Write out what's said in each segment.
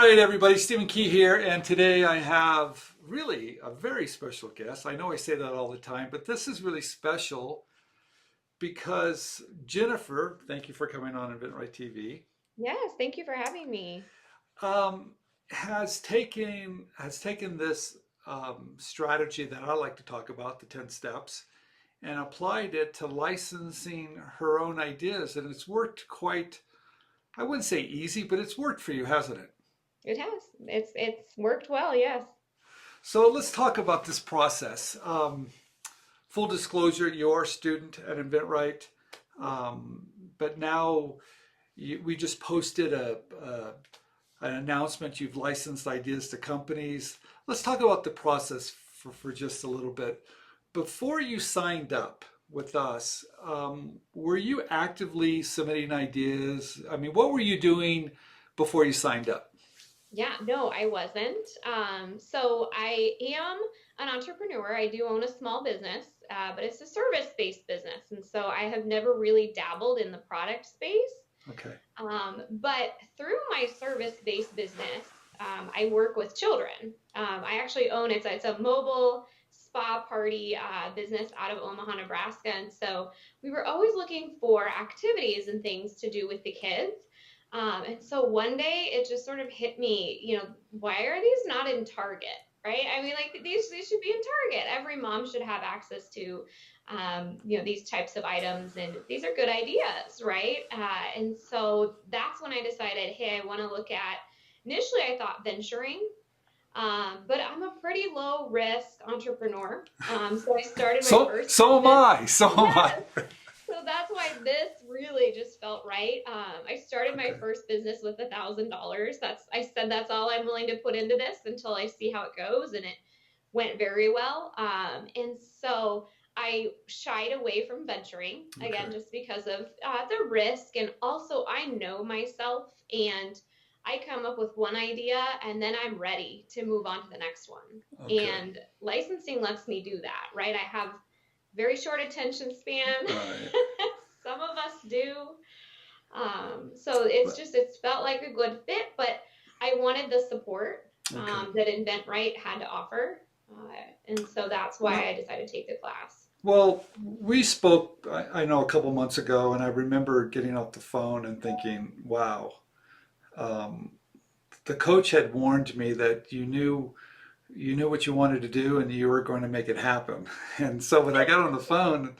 right, everybody, Stephen Key here, and today I have really a very special guest. I know I say that all the time, but this is really special because Jennifer, thank you for coming on inventRight TV, Yes, thank you for having me. um, has taken this strategy that I like to talk about, the 10 steps, and applied it to licensing her own ideas, and it's worked quite, I wouldn't say easy, but it's worked for you, hasn't it? It has. It's worked well, yes. So let's talk about this process. Full disclosure, you're a student at inventRight, but now we just posted an announcement. You've licensed ideas to companies. Let's talk about the process for just a little bit. Before you signed up with us, were you actively submitting ideas? I mean, what were you doing before you signed up? Yeah, no, I wasn't. So I am an entrepreneur. I do own a small business, but it's a service-based business. And so I have never really dabbled in the product space. Okay. But through my service-based business, I work with children. I actually own it's a mobile spa party business out of Omaha, Nebraska. And so we were always looking for activities and things to do with the kids. And so one day it just sort of hit me, why are these not in Target? Right? I mean, like these should be in Target. Every mom should have access to, these types of items, and these are good ideas, right? And so that's when I decided, hey, I want to look at. Initially, I thought venturing, but I'm a pretty low risk entrepreneur. So I started my So first so am business. I. So am I. Yes. So that's why this really just felt right. I started my Okay. first business with $1,000. I said that's all I'm willing to put into this until I see how it goes, and it went very well. And so I shied away from venturing Okay. again, just because of the risk, and also I know myself, and I come up with one idea and then I'm ready to move on to the next one. Okay. And licensing lets me do that, right? I have very short attention span. All right. Some of us do. So it's felt like a good fit, but I wanted the support Okay. that InventRight had to offer. And so that's why Well, I decided to take the class. well, we spoke, I know, a couple months ago, and I remember getting off the phone and thinking, wow, um, the coach had warned me that you knew what you wanted to do and you were going to make it happen. And so when I got on the phone,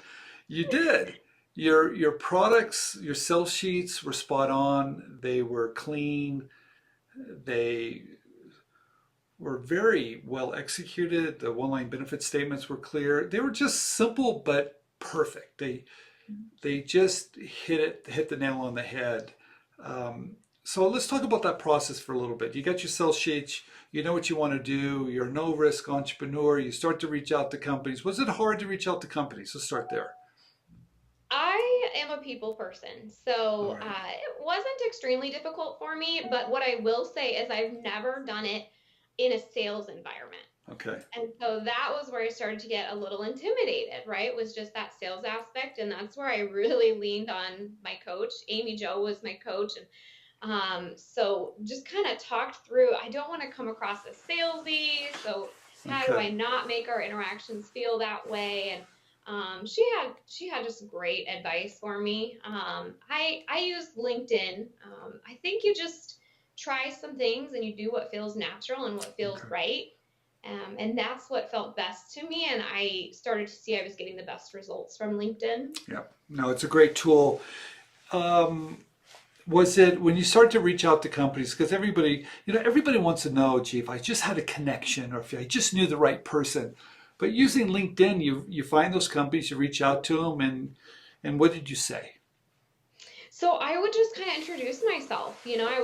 you did. Your products, your sell sheets were spot on. They were clean. They were very well executed. The one-line benefit statements were clear. They were just simple but perfect. They just hit the nail on the head. So let's talk about that process for a little bit. You got your sell sheets. You know what you want to do. You're a no-risk entrepreneur. You start to reach out to companies. Was it hard to reach out to companies? Let's start there. I am a people person, All so right. it wasn't extremely difficult for me. But what I will say is I've never done it in a sales environment. Okay. And so that was where I started to get a little intimidated, right? Was just that sales aspect. And that's where I really leaned on my coach. Amy Jo was my coach. And so just kind of talked through, I don't want to come across as salesy. So how do Okay. I not make our interactions feel that way? And she had just great advice for me. I use LinkedIn. I think you just try some things and you do what feels natural and what feels Okay. right. And that's what felt best to me. And I started to see I was getting the best results from LinkedIn. Yeah. No, it's a great tool. Um, was it when you start to reach out to companies, because everybody wants to know, gee, if I just had a connection or if I just knew the right person. But using LinkedIn, you find those companies, you reach out to them, and what did you say? So I would just kind of introduce myself. I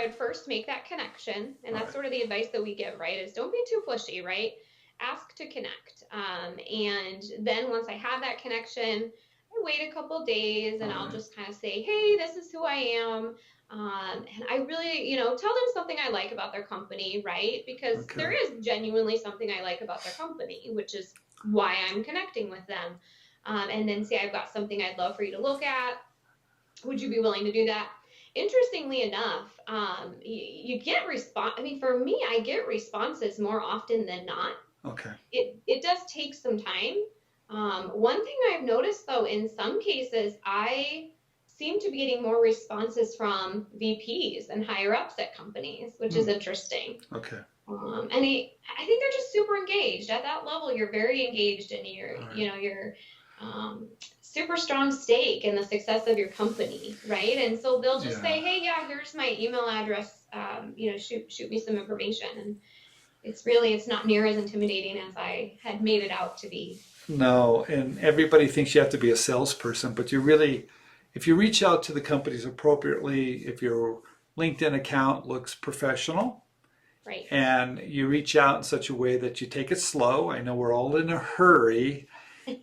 would first make that connection, and All that's right. sort of the advice that we give, right? Is don't be too pushy, right? Ask to connect. And then once I have that connection, I wait a couple days All and I'll right. just kind of say, hey, this is who I am. And I really, tell them something I like about their company, right? Because there Okay. is genuinely something I like about their company, which is why I'm connecting with them. And then say, I've got something I'd love for you to look at, would you be willing to do that? interestingly enough, you get response. I mean, for me, I get responses more often than not. Okay. It does take some time. One thing I've noticed though, in some cases, I seem to be getting more responses from VPs and higher ups at companies, which is Hmm. interesting. Okay. I think they're just super engaged at that level. You're very engaged, and All right. you're um, super strong stake in the success of your company, right? And so they'll just Yeah. say, "Hey, yeah, here's my email address. Shoot me some information." And it's not near as intimidating as I had made it out to be. No, and everybody thinks you have to be a salesperson, but you really, if you reach out to the companies appropriately, if your LinkedIn account looks professional, Right. and you reach out in such a way that you take it slow. I know we're all in a hurry,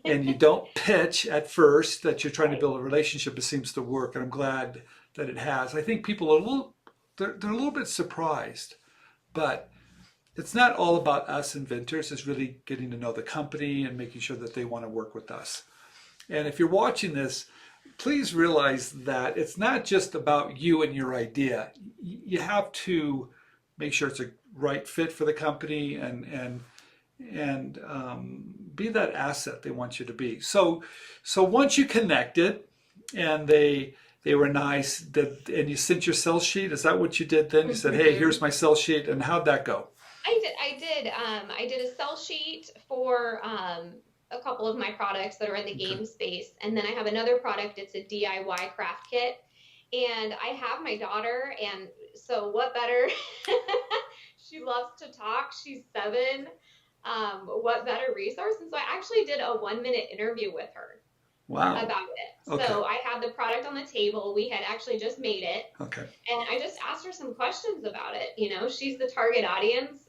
and you don't pitch at first that you're trying to Right. build a relationship. It seems to work, and I'm glad that it has. I think people are they're a little bit surprised, but it's not all about us inventors. It's really getting to know the company and making sure that they want to work with us. And if you're watching this, please realize that it's not just about you and your idea. You have to make sure it's a right fit for the company and be that asset they want you to be. So once you connected and they were nice, and you sent your sell sheet. Is that what you did then? You said, "Hey, Mhm. here's my sell sheet," and how'd that go? I did a sell sheet for a couple of my products that are in the Okay. game space, and then I have another product. It's a DIY craft kit, and I have my daughter, and so what better? She loves to talk. She's 7. What better resource? And so I actually did a 1-minute interview with her Wow. about it. Okay. So I had the product on the table. We had actually just made it. Okay. And I just asked her some questions about it. She's the target audience.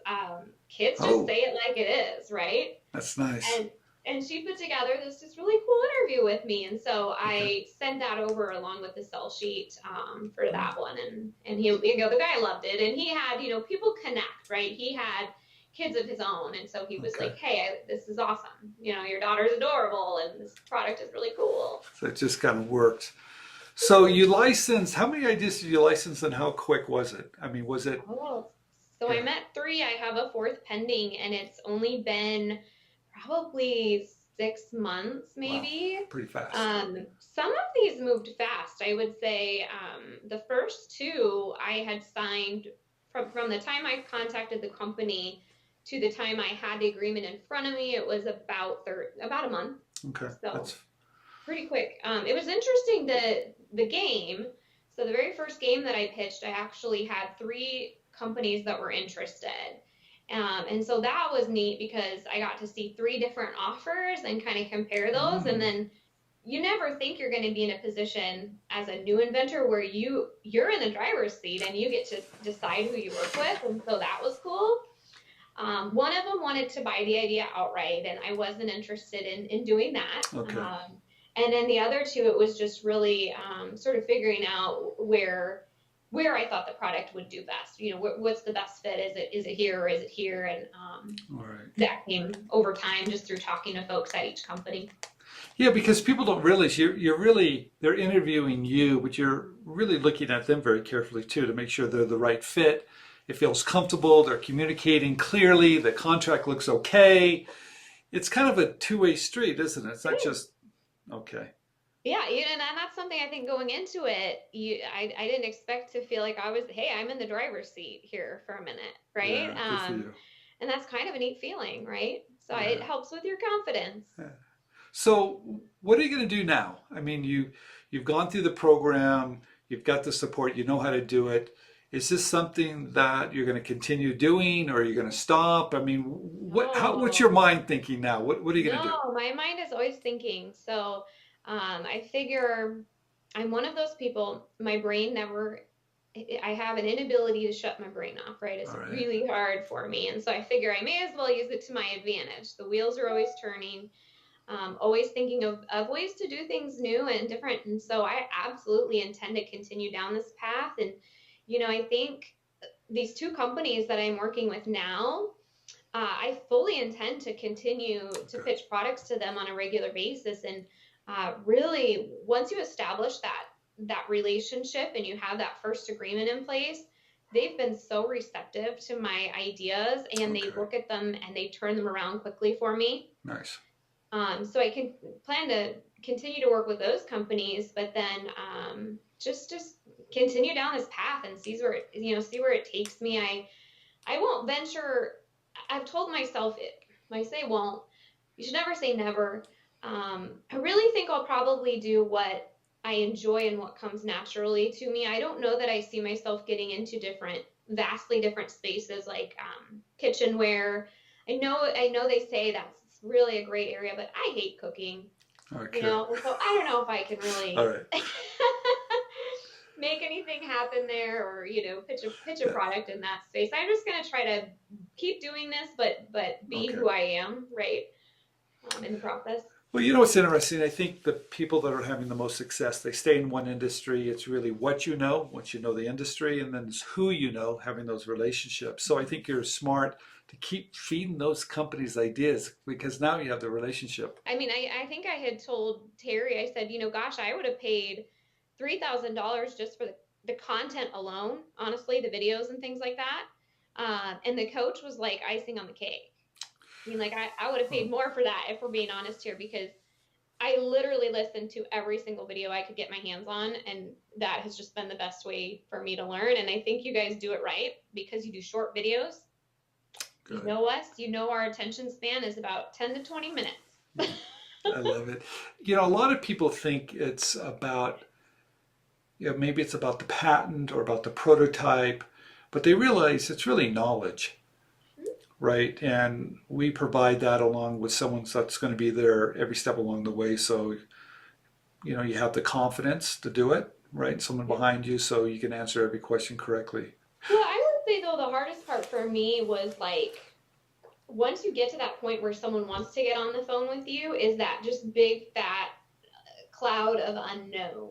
Kids just Oh, say it like it is, right? that's nice. And she put together this just really cool interview with me, and so Okay. I sent that over along with the sell sheet for that one. And the guy loved it, and he had people connect, right? He had kids of his own, and so he was Okay. like, "Hey, this is awesome. Your daughter's adorable, and this product is really cool." So it just kind of worked. So you licensed, how many ideas did you license and how quick was it? I mean, was it, Oh, so yeah, I'm at 3. I have a 4th pending, and it's only been probably 6 months, wow, maybe. pretty fast. Some of these moved fast. I would say the first 2 I had signed from the time I contacted the company to the time I had the agreement in front of me. It was about a month, Okay, so that's, pretty quick. It was interesting the game. So the very first game that I pitched, I actually had 3 companies that were interested. And so that was neat because I got to see 3 different offers and kind of compare those. And mm, then you never think you're going to be in a position as a new inventor where you're in the driver's seat and you get to decide who you work with. And so that was cool. One of them wanted to buy the idea outright, and I wasn't interested in doing that. okay, And then the other 2, it was just really sort of figuring out where I thought the product would do best. What's the best fit? Is it here or is it here? And all right. that came over time just through talking to folks at each company. Yeah, because people don't realize you're really, they're interviewing you, but you're really looking at them very carefully too to make sure they're the right fit. It feels comfortable, they're communicating clearly, the contract looks okay. It's kind of a two-way street, isn't it? It's It not is. just, okay, Yeah, and that's something I think going into it, I didn't expect to feel like hey, I'm in the driver's seat here for a minute, right? yeah, good for you. And that's kind of a neat feeling, right? So it Yeah. helps with your confidence. Yeah. So what are you going to do now? I mean, you've gone through the program, you've got the support, you know how to do it. Is this something that you're going to continue doing, or are you going to stop? I mean, what's your No, mind thinking now? What are you going to do? no, my mind is always thinking. So I figure I'm one of those people, my brain never, I have an inability to shut my brain off, right? It's All right. really hard for me. And so I figure I may as well use it to my advantage. The wheels are always turning, always thinking of ways to do things new and different. And so I absolutely intend to continue down this path. And, I think these 2 companies that I'm working with now, I fully intend to continue to Good. pitch products to them on a regular basis. And really, once you establish that relationship and you have that first agreement in place, they've been so receptive to my ideas, and they Okay. look at them and they turn them around quickly for me. Nice. So I can plan to continue to work with those companies, but then just continue down this path and see where it takes me. I won't venture. I've told myself it. I say won't. You should never say never. I really think I'll probably do what I enjoy and what comes naturally to me. I don't know that I see myself getting into vastly different spaces like kitchenware. I know they say that's really a great area, but I hate cooking. Okay. So I don't know if I can really All right. make anything happen there, or pitch a product in that space. I'm just gonna try to keep doing this, but be Okay. who I am, right, in the process. Well, what's interesting? I think the people that are having the most success, they stay in one industry. It's really what you know, once you know the industry, and then it's who you know, having those relationships. So I think you're smart to keep feeding those companies ideas because now you have the relationship. I mean, I think I had told Terry, I said, gosh, I would have paid $3,000 just for the content alone, honestly, the videos and things like that. And the coach was like icing on the cake. I mean, like I would have paid more for that, if we're being honest here, because I literally listened to every single video I could get my hands on, and that has just been the best way for me to learn. And I think you guys do it right because you do short videos. Good. You know us, our attention span is about 10 to 20 minutes. I love it. A lot of people think it's about, maybe it's about the patent or about the prototype, but they realize it's really knowledge. Right, and we provide that along with someone that's going to be there every step along the way. So, you have the confidence to do it, right? Someone behind you, so you can answer every question correctly. Well, I would say though the hardest part for me was like once you get to that point where someone wants to get on the phone with you, is that just big fat cloud of unknown.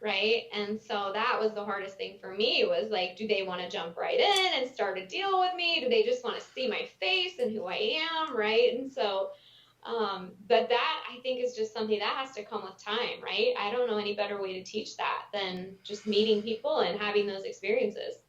Right. And so that was the hardest thing for me, was like, do they want to jump right in and start a deal with me? Do they just want to see my face and who I am? Right. And so, but that I think is just something that has to come with time. Right. I don't know any better way to teach that than just meeting people and having those experiences.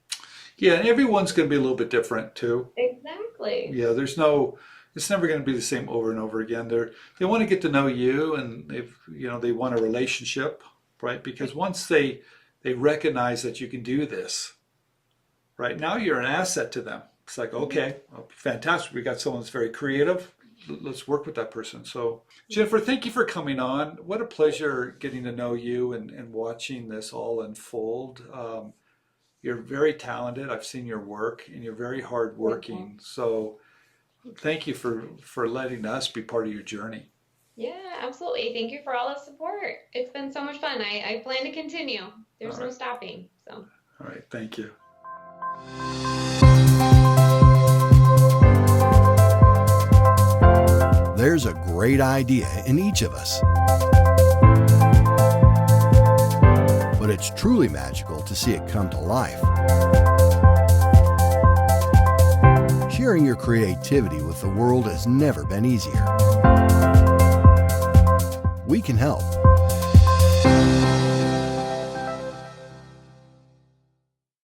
Yeah. And everyone's going to be a little bit different too. Exactly. Yeah. It's never going to be the same over and over again. They want to get to know you, and they want a relationship. Right? Because once they recognize that you can do this, right, now you're an asset to them. It's like, okay, well, fantastic. We got someone that's very creative. Let's work with that person. So, Jennifer, thank you for coming on. What a pleasure getting to know you and watching this all unfold. You're very talented. I've seen your work, and you're very hardworking. So thank you for letting us be part of your journey. Yeah, absolutely. Thank you for all the support. It's been so much fun. I plan to continue. There's no stopping. So. All right. Thank you. There's a great idea in each of us. But it's truly magical to see it come to life. Sharing your creativity with the world has never been easier. We can help.